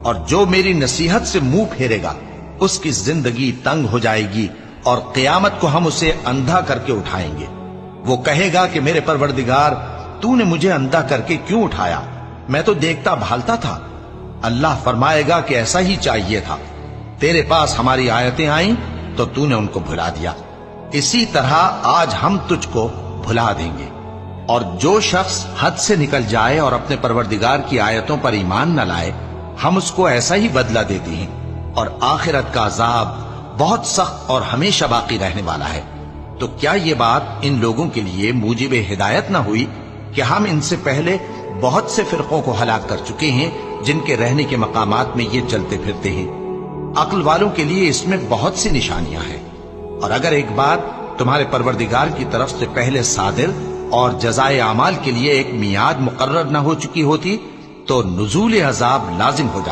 اور جو میری نصیحت سے منہ پھیرے گا اس کی زندگی تنگ ہو جائے گی، اور قیامت کو ہم اسے اندھا کر کے اٹھائیں گے۔ وہ کہے گا کہ میرے پروردگار، تو نے مجھے اندھا کر کے کیوں اٹھایا؟ میں تو دیکھتا بھالتا تھا۔ اللہ فرمائے گا کہ ایسا ہی چاہیے تھا، تیرے پاس ہماری آیتیں آئیں تو تو نے ان کو بھلا دیا، اسی طرح آج ہم تجھ کو بھلا دیں گے۔ اور جو شخص حد سے نکل جائے اور اپنے پروردگار کی آیتوں پر ایمان نہ لائے، ہم اس کو ایسا ہی بدلہ دیتے ہیں، اور آخرت کا عذاب بہت سخت اور ہمیشہ باقی رہنے والا ہے۔ تو کیا یہ بات ان لوگوں کے لیے موجب ہدایت نہ ہوئی کہ ہم ان سے پہلے بہت سے فرقوں کو ہلاک کر چکے ہیں جن کے رہنے کے مقامات میں یہ چلتے پھرتے ہیں؟ عقل والوں کے لیے اس میں بہت سی نشانیاں ہیں۔ اور اگر ایک بات تمہارے پروردگار کی طرف سے پہلے صادر اور جزائے اعمال کے لیے ایک میعاد مقرر نہ ہو چکی ہوتی تو نزول عذاب لازم ہو جاتا۔